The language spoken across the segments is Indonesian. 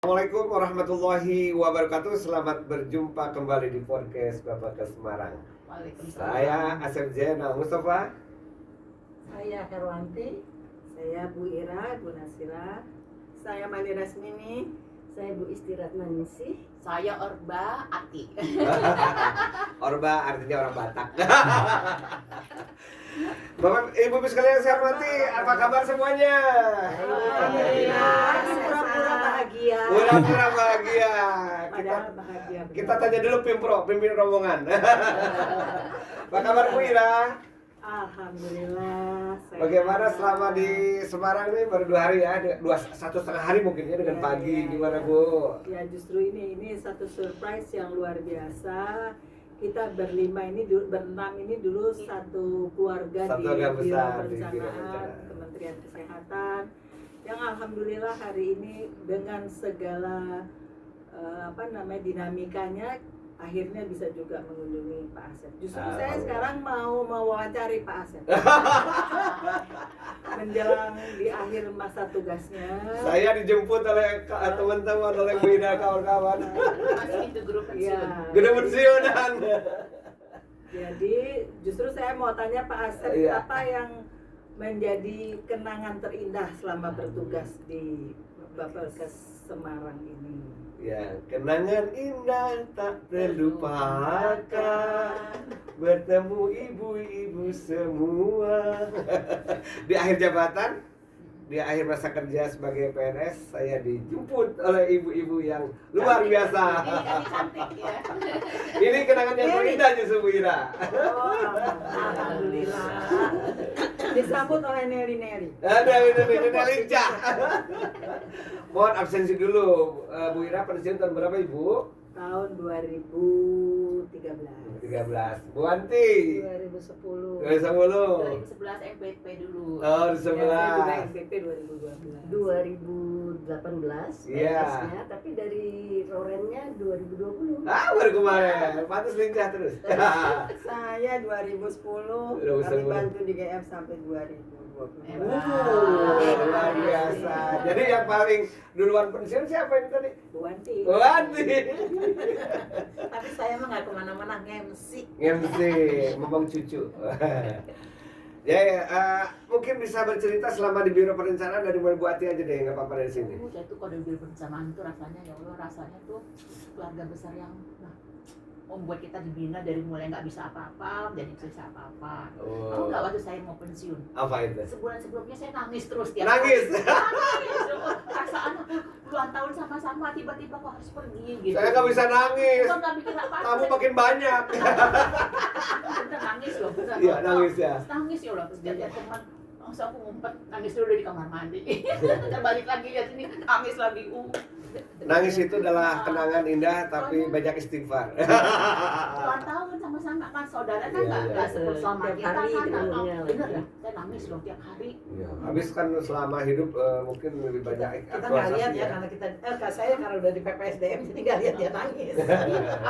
Assalamualaikum warahmatullahi wabarakatuh. Selamat berjumpa kembali di podcast Bapak ke Semarang. Saya Asep Zainal Mustafa. Saya Herwanti. Saya Bu Ira, Bu Nasila. Saya Mani Rasmini. Saya Bu Istirat Manisih. Saya Orba Ati. Orba artinya orang Batak. Bapak, Ibu sekalian saya hormati, apa kabar semuanya? Alhamdulillah, pura-pura bahagia. Pura-pura bahagia. Padahal bahagia. Kita tanya dulu pimpin rombongan. Apa kabar Bu Ira? Alhamdulillah. Bagaimana selama di Semarang nih, baru 2 hari ya, 1,5 hari mungkin ya dengan pagi, gimana Bu? Ya justru ini satu surprise yang luar biasa. Kita berenam ini dulu satu keluarga Satu di keluarga Biro besar di Biro Perencanaan Perencanaan. Kementerian Kesehatan, yang alhamdulillah hari ini dengan segala dinamikanya akhirnya bisa juga mengunjungi Pak Asep. Justru saya sekarang mau wawancari Pak Asep menjelang di akhir masa tugasnya. Saya dijemput oleh teman-teman, oleh Bu Ira, kawan-kawan. Masih itu grup pensiun. Ya. Gede pensiunan. Jadi justru saya mau tanya Pak Asep, Iya. apa yang menjadi kenangan terindah selama bertugas di Bapelkes Semarang ini? Ya, kenangan indah tak terlupakan, bertemu ibu-ibu semua. Di akhir jabatan, di akhir masa kerja sebagai PNS, saya dijemput oleh ibu-ibu yang luar biasa. Ini cantik ya. Ini kenangan yang terindah justru Bu Ira. Oh, alhamdulillah. Disambut oleh Neri. Ada ini lincah. Mohon absensi dulu, Bu Ira pensiun tahun berapa Ibu? Tahun 2013. 13. Bu Anti? 2010. 2010. 2011 FBP dulu. Oh, di Ya, saya juga 11. SBP 2012. 2018 Iya. PNS-nya, tapi dari Rorennya 2020. Ah, baru kemarin. Pantas lincah terus. Saya 2010, 2010. kami bantu di GF sampai 2020. Luar biasa. Jadi yang paling duluan pensiun siapa ini tadi? Bu Wanti. Bu Anti. Tapi saya mah nggak kemana-mana nge-MC. MC, ngomong cucu. Mungkin bisa bercerita selama di Biro Perencanaan dari mulai Bu Ati aja deh, nggak apa-apa dari sini. Saya tuh kalau di perencanaan tuh rasanya ya Allah, rasanya tuh keluarga besar yang membuat kita dibina dari mulai nggak bisa apa-apa jadi bisa apa-apa. Tahu nggak waktu saya mau pensiun? Apa itu? Sebulan sebelumnya saya nangis terus tiap Nangis. hari. Nangis. Perasaan aku puluhan tahun sama-sama tiba-tiba kok harus pergi gitu. Saya nggak bisa nangis. Gua nggak mikir apa-apa. Kamu makin banyak. Bener nangis loh, bener. Iya, nangis ya. Terus nangis ya Allah, terus jadi teman langsung aku ngumpet, nangis dulu di kamar mandi. Terbalik lagi lihat ini, nangis lagi. Nangis itu adalah kenangan indah tapi banyak istighfar. Puluhan tahun sama-sama kan saudara kan Iya, nggak iya. bersama Tiap kita hari kan. dengernya Bener lagi. ya, saya nangis loh tiap hari. Iya, habis kan selama hidup mungkin lebih banyak Kita nggak aktualisasi lihat ya, karena kita saya karena udah di PPSDM jadi nggak lihat dia nangis.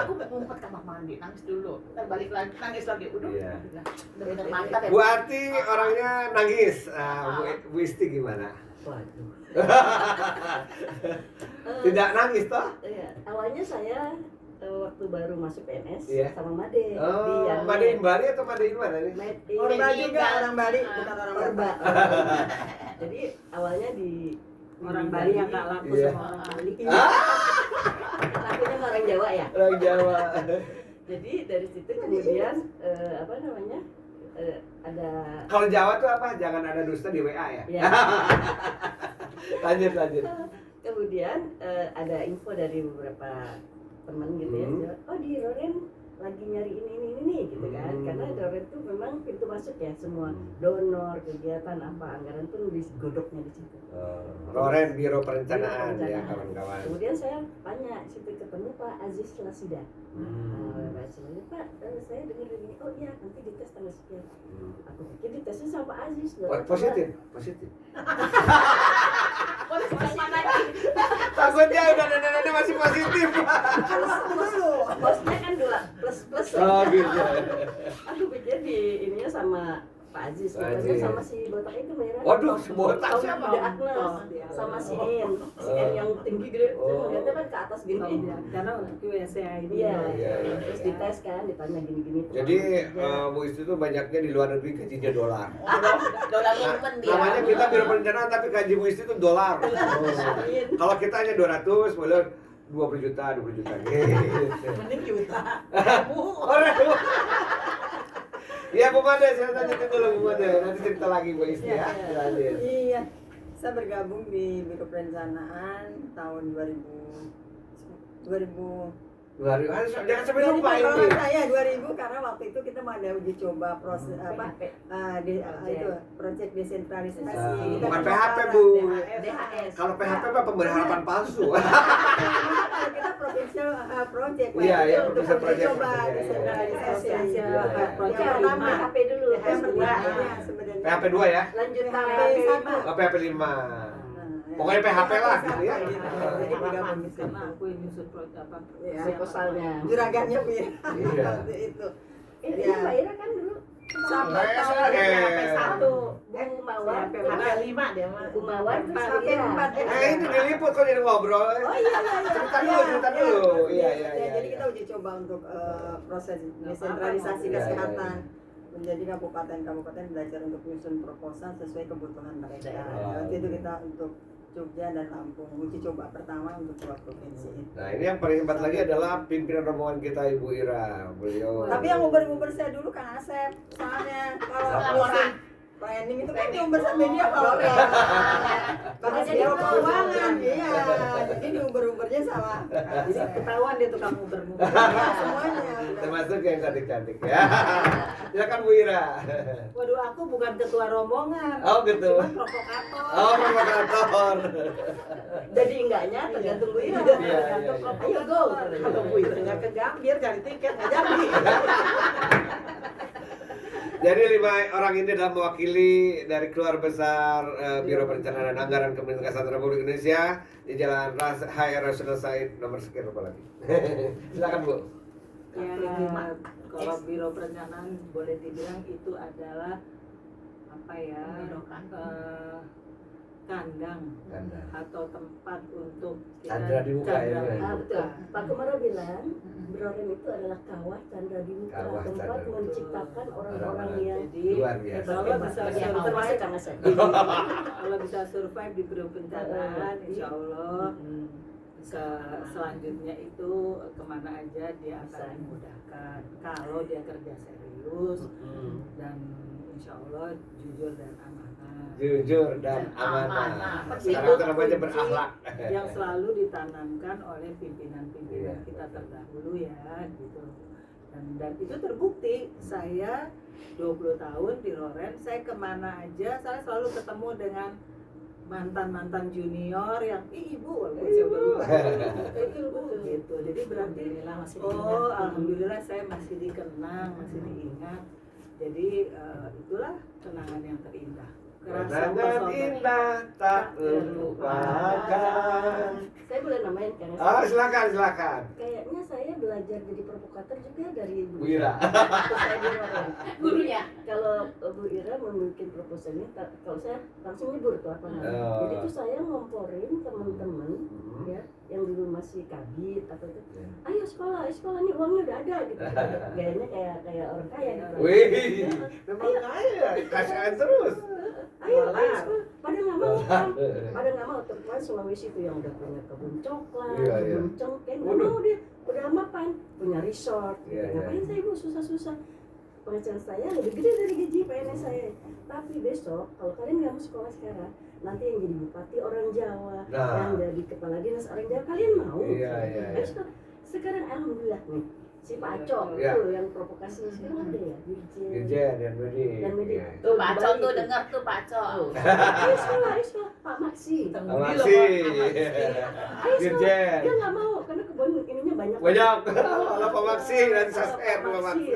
Aku ngumpet kamar mandi, nangis dulu, terbalik lagi, nangis lagi. Udah, Iya. bener mantap ya. Bu Ati orangnya nangis. Bu Isti gimana? Waduh. Tidak nangis toh? Iya, awalnya saya waktu baru masuk PNS Iya. sama Made. Oh, yang Made Bali atau Made mana nih? Orba Ini juga kan, orang Bali, bukan orang Orba. Batak. Jadi awalnya di Orang Bali yang nggak laku Iya. sama orang Bali. lakunya sama orang Jawa ya. Orang Jawa. Jadi dari situ kemudian ada Kalau Jawa tuh apa? Jangan ada dusta di WA ya. ya, Lanjut. kemudian ada info dari beberapa teman gitu ya. Oh, di Roren lagi nyari ini nih gitu kan. Karena Roren tuh memang pintu masuk ya, semua donor, kegiatan apa, anggaran tuh digodoknya di situ. Roren Biro Perencanaan Biro ya Perencanaan. kawan-kawan. Kemudian saya tanya, situ ketemu Pak Aziz Lasida. Pak Aziz Lasida, Pak, saya dengar ini, oh iya nanti dites tanggal sekian. Aku pikir ditesnya sama Pak Aziz. loh. Positif. Boleh sama lagi. Takutnya udah nenek-nenek masih positif. Bosnya kan dua plus. Oh gitu. Aku pikir di ininya sama Pak Aziz, Pak katanya Aziz. sama si botak itu merah. Waduh, si botak Tahu siapa? Bude Agnes, sama si En yang tinggi gede. Saya ngeliatnya kan ke atas gini. Karena untuk QSA ini. Iya, Iya, iya. terus dites kan, ditanya gini-gini. Jadi Bu Isti itu banyaknya di luar negeri gajinya dolar. Dolar movement dia. Namanya kita biro perencanaan tapi gaji Bu Isti itu dolar. Kalau kita hanya 200, boleh 20 juta. Gitu. Mending juta. Iya Bu Made, saya lanjutin dulu Bu Made. Nanti cerita lagi Bu Isti ya. Lanjut. Iya, saya bergabung di Biro Perencanaan tahun 2000 Jangan sampai lupa ini. Saya 2000 karena waktu itu kita mau ada uji coba proses itu proyek desentralisasi. Kita Bukan coba PHP Bu. DHS. Kalau PHP mah pemberi harapan palsu. Kalau kita provincial project Iya, iya, untuk provincial uji project coba maksudnya. desentralisasi. Iya, iya. Yang pertama PHP dulu, yang pertama sebenarnya PHP 2 ya? lanjut PHP PHP 5. Oh, PHP 5. Pokoknya PHP lah gitu ya. Jadi bergabung di situ. Karena aku yang nyusun proyek apa? Ya, Proposalnya. juragannya Bu ya. Iya. Waktu itu. Ini Iya. Mbak Ira kan dulu Sampai Saya tahun PHP 1. Bu Mawar, PHP 5 dia mah. Bu Mawar terus PHP Ira. 4. Ini diliput kok jadi ngobrol. Oh iya. Cerita dulu. Iya. Jadi kita uji coba untuk proses desentralisasi Iya, kesehatan. Menjadi kabupaten belajar untuk menyusun proposal sesuai kebutuhan mereka. Oh, Waktu itu iya. kita untuk Jogja dan Lampung uji coba pertama untuk dua provinsi itu. Nah, ini yang paling hebat lagi adalah pimpinan rombongan kita Ibu Ira. Beliau. Tapi yang uber saya dulu Kang Asep. Soalnya kalau menyusun planning itu kan yang uber media kalau karena Jadi dia tahu. keuangan, iya. Jadi di ubernya sama. Jadi ketahuan dia tukang uber-uber. Ya, semuanya. Termasuk yang cantik-cantik ya. Silakan Bu Ira. Waduh, aku bukan ketua rombongan. Oh, gitu. Cuma provokator. Oh, provokator. Jadi enggaknya tergantung Bu Ira. Iya. Ayo go. Kalau Bu itu nggak ke Gambir cari tiket nggak jadi. Jadi 5 orang ini adalah mewakili dari keluarga besar Biro Perencanaan dan Anggaran Kementerian Kesehatan Republik Indonesia di Jalan HR Rasional Said nomor sekian apa lagi. Silakan Bu. Ya, kalau biro perencanaan boleh dibilang itu adalah apa ya? Membedakan. Kandang Kandang. atau tempat untuk Candra di muka ya, Bu. Ah, betul. Pak Kumaro bilang Broren itu adalah kawah candra di muka, Kawah tempat candra di muka. menciptakan orang-orang Orang-orang yang jadi Luar biasa. kalau bisa termasuk survive, Kang Asep. kalau bisa survive di biro perencanaan, insya Allah bisa selanjutnya itu kemana aja dia akan dimudahkan kalau dia kerja serius dan insya Allah jujur dan amanah. Jujur dan amanah. Amanah. Sekarang itu namanya berakhlak. Yang selalu ditanamkan oleh pimpinan-pimpinan Iya, kita betul. terdahulu ya gitu. Dan itu terbukti. Saya 20 tahun di Loren, saya kemana aja saya selalu ketemu dengan mantan-mantan junior yang ibu walaupun saya udah lupa ibu gitu. Jadi berarti alhamdulillah saya masih dikenang, masih diingat. Jadi itulah kenangan yang terindah. Kenangan persaudaraan. indah tak terlupakan. Saya boleh namain Kang Asep. Oh, silakan. Kayaknya saya belajar jadi provokator juga dari Bu Ira. Waktu saya di Loren. Gurunya. Kalau Bu Ira membuat proposal ini, kalau saya langsung nyebur tuh apa namanya. Oh. Jadi tuh saya ngomporin teman-teman ya yang dulu masih kabit atau itu, ayo sekolah nih uangnya udah ada gitu. Gayanya kayak orang kaya gitu. Wih, memang kaya, kasihan terus. Ayo sekolah. Pada nggak mau kan? Pada nggak mau terus Sulawesi itu yang udah punya kebun coklat, Iya, iya. kebun cengkeh, nggak Waduh. mau dia. Udah mapan, punya resort. Iya, iya. Ngapain saya ibu susah-susah? Penghasilan saya lebih gede dari gaji PNS saya. Tapi besok kalau kalian nggak mau sekolah sekarang, nanti yang jadi bupati orang Jawa, Nah. yang jadi kepala dinas orang Jawa, kalian mau? Iya, iya, iya. Sekarang alhamdulillah nih si Pak Aco Iya. tuh yang provokasi sekarang ada ya Dirjen. Dirjen dan Medi. Dan Medi. Iya. Tuh Pak Aco Bali tuh tuh. dengar tuh Pak Aco. Ayo sekolah Pak Maksi. Makasih. Ayo Dirjen. sekolah. Dia nggak mau karena kebun ininya banyak. Banyak. Kalau Pak Maksi nanti saya share Pak Pak Maksi.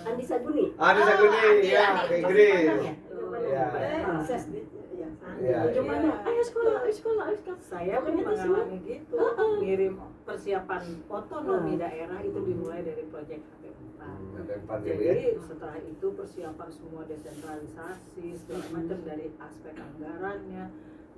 Andi Saguni. Adi Saguni, ya, ke Inggris. Ya. Iya. Akses di ya. Iya, Ujung iya. mana? Ayo sekolah, ayo sekolah, ayo sekolah. Saya pun Pokoknya itu semua. mengalami gitu, ngirim persiapan otonomi daerah itu dimulai dari proyek HP4. Ada 4 ya, Bu, ya. Jadi setelah itu persiapan semua desentralisasi segala macam dari aspek anggarannya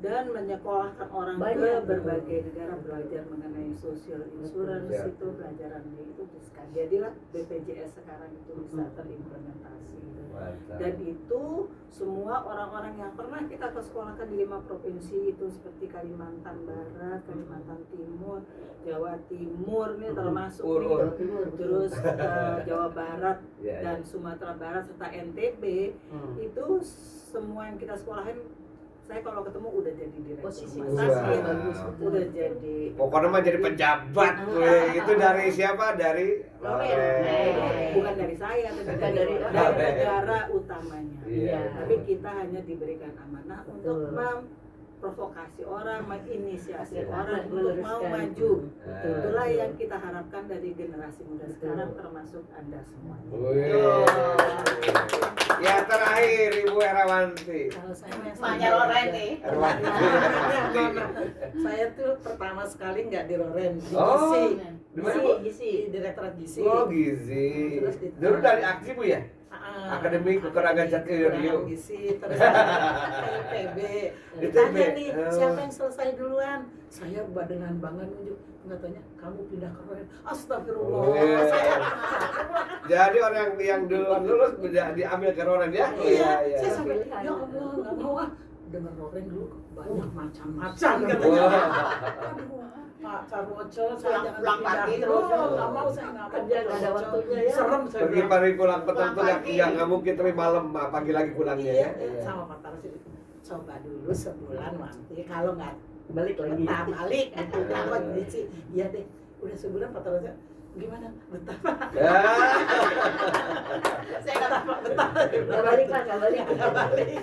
dan menyekolahkan orang ke Banyak. berbagai negara belajar mengenai social insurance Ya. itu pelajarannya itu jadilah BPJS sekarang itu bisa terimplementasi. Mantap. Dan itu semua orang-orang yang pernah kita sekolahkan di 5 provinsi itu seperti Kalimantan Barat, Kalimantan Timur, Jawa Timur nih termasuk nih, Jawa Timur, terus Jawa Barat Ya, ya. dan Sumatera Barat serta NTB itu semua yang kita sekolahin saya kalau ketemu udah jadi direktur Posisi rumah Wah. sakit, bagus, udah jadi Pokoknya mah jadi pejabat gue. Itu dari siapa? Dari Loren. bukan dari saya, tapi Bukan dari dari- negara utamanya. Iya. Tapi kita hanya diberikan amanah untuk Betul. memprovokasi orang, menginisiasi Betul. orang untuk mau Meluruskan. maju. Betul. Itulah yang kita harapkan dari generasi muda sekarang termasuk Anda semua. Wih. Ya terakhir Ibu Erawanti. Kalau saya yang Maknya Loren nih. Erawanti. Saya tuh pertama sekali nggak di Loren, di Oh. Gizi. Di mana, Bu? Gizi, Direktorat Gizi. Oh gizi. Terus Dulu dari aksi Bu ya? Ah, Akademi Kekurangan Jati Rio. Kekurangan Gizi, terus IPB. Ditanya nih, Oh. siapa yang selesai duluan? Saya dengan bangga nunjuk. Nggak tanya, kamu pindah ke Loren. Astagfirullah. Wih. Saya, Jadi orang yang duluan lulus diambil ke Ronan ya? iya, Iya. saya sampai, Pilihan. ya Allah, nggak mau ah. Dengar Loren dulu banyak macam-macam katanya. Wah. Aduh, Pak Carwoco, saya Pulang- jangan pulang pindah pagi terus. terus. Nggak mau, saya nggak mau. Kerja nggak ada waktunya ya. Serem saya Pergi bilang. pagi pulang petang tuh Pulang pagi. ya nggak mungkin tapi malam pagi lagi pulangnya Iya, ya. sama Pak Taras itu. Coba dulu sebulan nanti kalau nggak Balik lagi. betah balik. Apa sih? Iya deh. Udah sebulan Pak Taras gimana? Betah. Ya. Saya nggak Betah. Nggak balik lah, nggak balik. Nggak balik.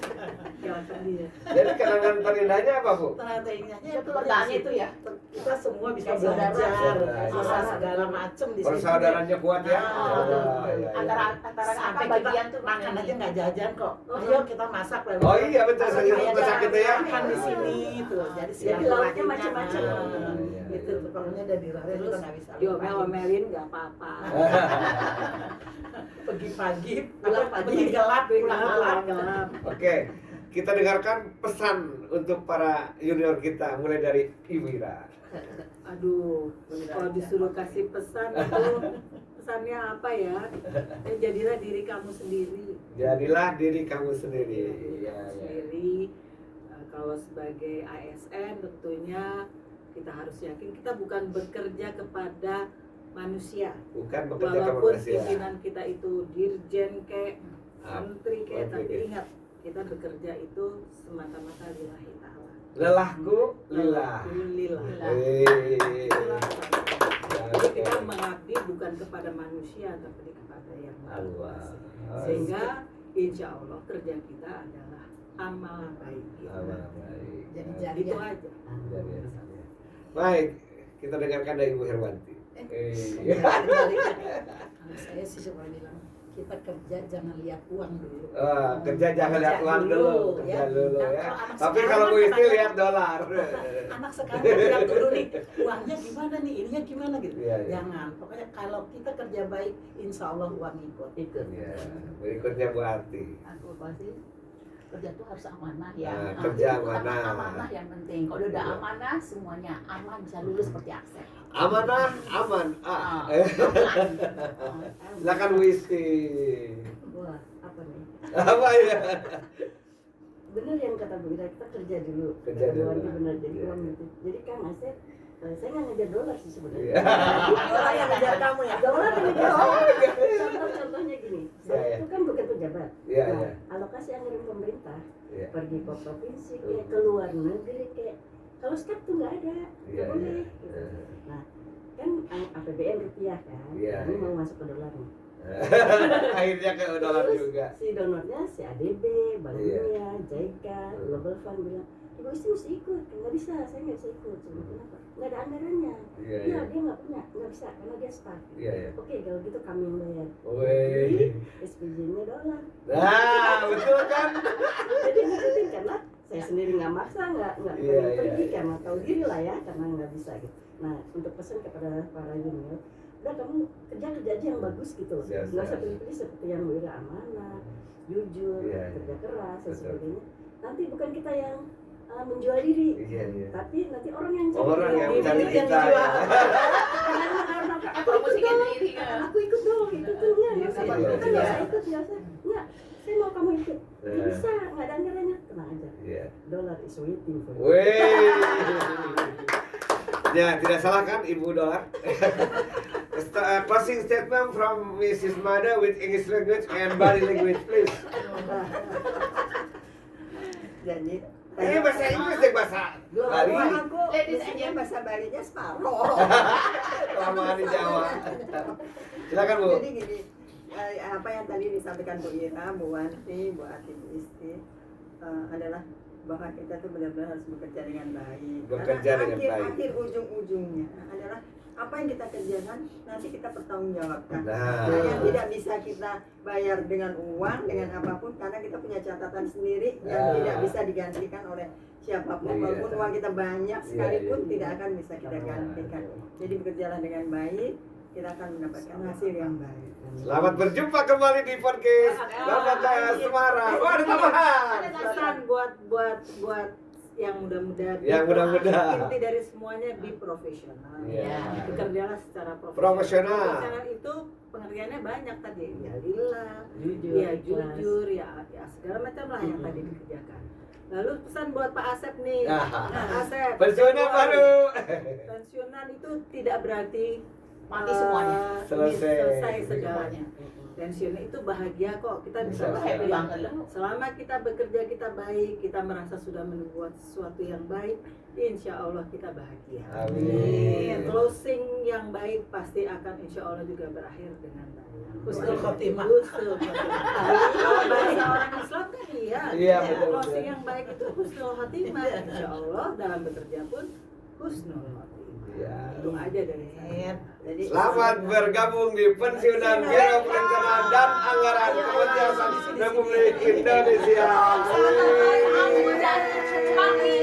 Silakan dia. Jadi kenangan terindahnya apa Bu? Ternyata ininya Itu letaknya itu ya. kita semua bisa Kayak saudara. belajar, Saudara. bisa segala macam di sini. Persaudaranya kuat ya. Ah, Ya, ya. Antara apa Sampai bagian kita tuh makan aja nggak jajan kok. Oh. Ayo kita masak lalu. Oh iya betul saya Kayak masak itu ya. makan di sini tuh. Jadi Jadi lauknya macam-macam. Iya, Gitu iya. tuh pokoknya dari Loren Terus kita nggak bisa. diomel-omelin nggak apa-apa. Pergi pagi, Pulang pagi. pergi gelap, pulang gelap. Gelap. Oke, kita dengarkan pesan untuk para junior kita mulai dari Ibu Ira. Aduh, kalau disuruh kasih pesan itu pesannya apa ya? Jadilah diri kamu sendiri. Jadilah diri kamu sendiri. Diri Ya, kamu ya. sendiri. Kalau sebagai ASN tentunya kita harus yakin kita bukan bekerja kepada manusia. Bukan bekerja ke Walaupun manusia. pimpinan kita itu dirjen kayak Ah, menteri kayak, menteri tapi kayak. ingat kita bekerja itu semata-mata lillahi ta'ala. Lelahku lillah. Lillah. Hei. Jadi kita mengabdi bukan kepada manusia tapi kepada yang Maha Allah. Kuasa. Sehingga insya Allah kerja kita adalah amal baik kita. Amal baik. Jadi Itu aja. Jadi, ya. Baik, kita dengarkan dari Ibu Herwanti. Kalau saya sih cuma bilang kita kerja jangan lihat uang dulu. Kerja jangan lihat uang dulu, kerja dulu Nah, ya. kalau anak Tapi sekarang kalau Bu kan Isti katanya- lihat dolar. Anak sekarang lihat dulu nih uangnya gimana nih, ininya gimana gitu. Iya, iya. Jangan, pokoknya kalau kita kerja baik, insya Allah uang ikut. Ikut. Ya, berikutnya Bu Arti. Aku pasti kerja tuh harus amanah ya. Nah, Nah, kerja itu utama amanah. amanah yang penting. Kalau udah Iya. amanah semuanya aman bisa lulus seperti akses. Amanah, aman. Ah. Silakan Bu Isti. Wah, apa nih? Apa ya? Benar yang kata Bu Ira, kita kerja dulu. Kerja Kata Bu dulu. Andi benar, jadi Iya, uang iya. itu. Jadi Kang Asep, saya nggak ngejar dolar sih sebenarnya. Iya. Orang yang ngejar kamu ya. Dolar yang ngejar saya. Contohnya gini, saya Iya, iya. itu kan bukan pejabat. Iya, Nah, iya. alokasi anggaran pemerintah Iya. pergi ke provinsi, kayak ke luar negeri, kayak kalau step tuh nggak ada, Iya, nggak boleh. iya. Gitu. Nah, kan APBN rupiah kan, Iya, ini iya. mau masuk ke dolar nih. Akhirnya ke dolar Terus juga. si donornya si ADB, Bank Iya. Dunia, JICA, Global Fund bilang, Ibu Isti mesti ikut, nggak bisa, saya nggak bisa ikut. Saya bilang, kenapa? Nggak ada anggarannya. Iya, Iya, iya. dia nggak punya, nggak bisa, karena dia staff. Iya, iya. Oke, kalau gitu kami yang bayar. Wih. SPJ-nya dolar. Nah, betul kan? Jadi ngikutin karena Saya sendiri nggak maksa, nggak Iya, pergi iya. karena tahu diri lah ya, karena nggak bisa gitu. Nah, untuk pesan kepada para junior, udah kamu kerja aja yang bagus gitu, Siap, nggak usah siap. pilih-pilih seperti yang wira amanah, jujur, Iya, iya. kerja keras dan Betul. sebagainya. Nanti bukan kita yang menjual diri, Iya, iya. tapi nanti orang yang cari Orang yang diri, mencari yang kita, dijual. ya. Karena aku ikut Promosikan dong, diri kan. aku ikut dong, itu tuh nggak Iya, usah iya, ikut, iya. kan nggak usah ikut biasa, nggak, saya mau kamu ikut, nggak Nah. bisa, nggak ada anggarannya, tenang aja, Iya. dollar is waiting for you. Wey. Ya, tidak salah kan Ibu Dolar? Closing statement from Mrs. Mada with English language and body language, please. Jadi Ini bahasa Inggris dan bahasa Bali. aku Ladies and biasanya gentlemen. bahasa Balinya separuh. Kelamaan di Jawa. Silakan Bu. Jadi gini, apa yang tadi disampaikan Bu Ira, Bu Wanti, Bu Ati, Bu Isti adalah bahwa kita tuh benar-benar harus bekerja dengan baik. Bekerja Karena dengan baik. akhir ujung-ujungnya adalah apa yang kita kerjakan nanti kita pertanggungjawabkan. Nah. Yang tidak bisa kita bayar dengan uang, dengan apapun, karena kita punya catatan sendiri yang Ah. tidak bisa digantikan oleh siapapun. Iya. Walaupun uang kita banyak sekalipun iya. tidak akan bisa kita gantikan. Jadi bekerjalah dengan baik, kita akan mendapatkan hasil yang baik. Selamat berjumpa kembali di podcast Bapak Semarang. Oh, ada tambahan. Pesan buat yang muda-muda. Yang muda-muda. Inti dari semuanya be profesional. Iya. Bekerjalah secara profesional. Profesional. Profesional itu pengertiannya banyak tadi. Ya lillah, Jujur, ya ikhlas. jujur, ya segala macam lah yang tadi dikerjakan. Lalu pesan buat Pak Asep nih. Nah, Asep. Pensiunan baru. Pensiunan itu tidak berarti Mati semuanya. selesai segalanya. Pensiun itu bahagia kok, kita bisa Bisa, bahagia happy banget loh. selama kita bekerja kita baik, kita merasa sudah membuat sesuatu yang baik, insya Allah kita bahagia. Amin. Closing yang baik pasti akan insya Allah juga berakhir dengan baik. Husnul khotimah. Husnul khotimah. Kalau bahasa orang Islam kan iya. Iya, betul, Closing betul. yang baik itu husnul khotimah. Insya Allah dalam bekerja pun husnul khotimah. Iya. Itu aja dari saya. Jadi Selamat bergabung di Pensiunan Biro Perencanaan dan Anggaran Kementerian Republik Indonesia. Aku dan kami